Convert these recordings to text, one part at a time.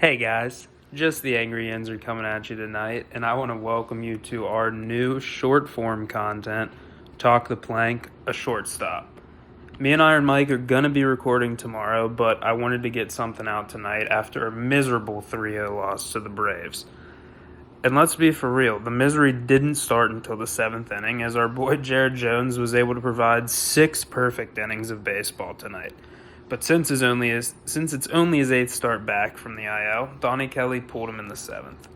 Hey guys, just the Angry Yenzer coming at you tonight, and I want to welcome you to our new short form content, Talk the Plank, a shortstop. Me and Iron Mike are going to be recording tomorrow, but I wanted to get something out tonight after a miserable 3-0 loss to the Braves. And let's be for real, the misery didn't start until the 7th inning, as our boy Jared Jones was able to provide 6 perfect innings of baseball tonight. But since it's only his 8th start back from the IL, Donnie Kelly pulled him in the 7th.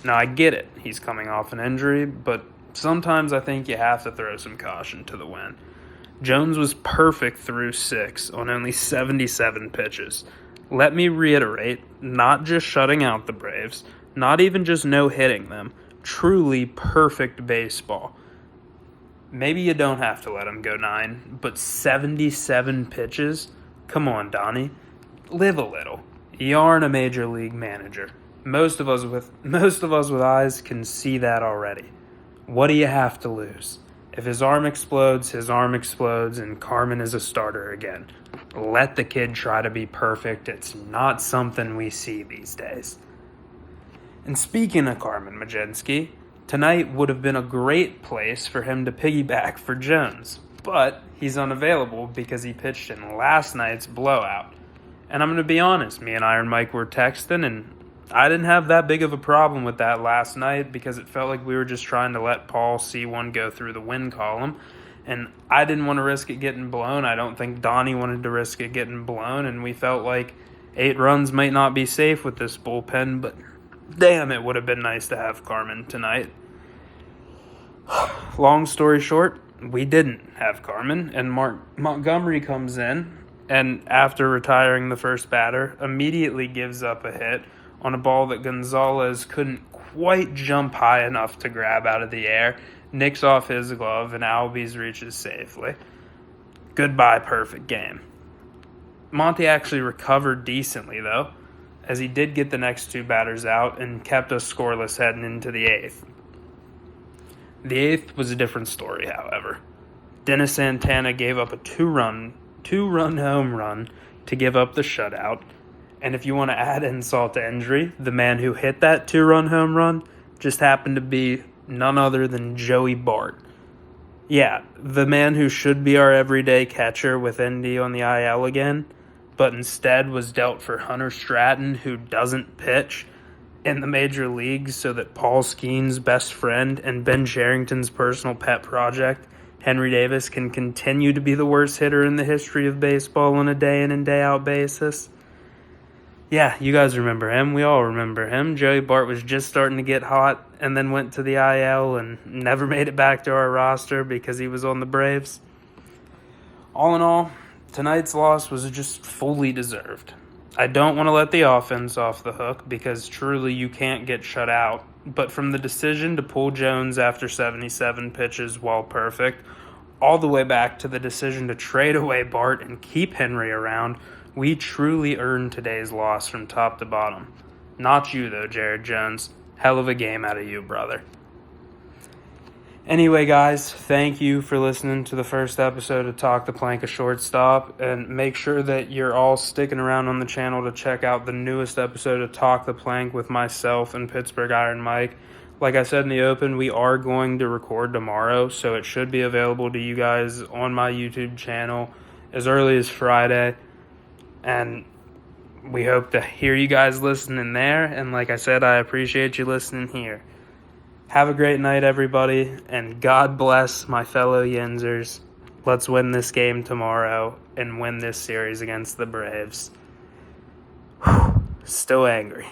Now I get it, he's coming off an injury, but sometimes I think you have to throw some caution to the wind. Jones was perfect through 6 on only 77 pitches. Let me reiterate, not just shutting out the Braves, not even just no-hitting them, truly perfect baseball. Maybe you don't have to let him go 9, but 77 pitches? Come on, Donnie. Live a little. You aren't a major league manager. Most of us with eyes can see that already. What do you have to lose? If his arm explodes, and Carmen is a starter again. Let the kid try to be perfect. It's not something we see these days. And speaking of Carmen Mlodzinski, tonight would have been a great place for him to piggyback for Jones. But he's unavailable because he pitched in last night's blowout. And I'm going to be honest, me and Iron Mike were texting, and I didn't have that big of a problem with that last night because it felt like we were just trying to let Paul see one go through the win column. And I didn't want to risk it getting blown. I don't think Donnie wanted to risk it getting blown. And we felt like 8 runs might not be safe with this bullpen, but damn, it would have been nice to have Carmen tonight. Long story short, we didn't have Carmen, and Montgomery comes in, and after retiring the first batter, immediately gives up a hit on a ball that Gonzalez couldn't quite jump high enough to grab out of the air, nicks off his glove, and Albies reaches safely. Goodbye, perfect game. Monty actually recovered decently, though, as he did get the next 2 batters out and kept us scoreless heading into the 8th. The 8th was a different story, however. Dennis Santana gave up a 2-run home run to give up the shutout. And if you want to add insult to injury, the man who hit that 2-run home run just happened to be none other than Joey Bart. Yeah, the man who should be our everyday catcher with Indy on the IL again, but instead was dealt for Hunter Stratton, who doesn't pitch in the major leagues, so that Paul Skeen's best friend and Ben Cherington's personal pet project, Henry Davis, can continue to be the worst hitter in the history of baseball on a day in and day out basis. Yeah, you guys remember him. We all remember him. Joey Bart was just starting to get hot and then went to the IL and never made it back to our roster because he was on the Braves. All in all, tonight's loss was just fully deserved. I don't want to let the offense off the hook because truly you can't get shut out. But from the decision to pull Jones after 77 pitches while perfect, all the way back to the decision to trade away Bart and keep Henry around, we truly earned today's loss from top to bottom. Not you though, Jared Jones. Hell of a game out of you, brother. Anyway, guys, thank you for listening to the first episode of Talk the Plank, a shortstop, and make sure that you're all sticking around on the channel to check out the newest episode of Talk the Plank with myself and Pittsburgh Iron Mike. Like I said in the open, we are going to record tomorrow, so it should be available to you guys on my YouTube channel as early as Friday, and we hope to hear you guys listening there, and like I said, I appreciate you listening here. Have a great night, everybody, and God bless my fellow Yenzers. Let's win this game tomorrow and win this series against the Braves. Still angry.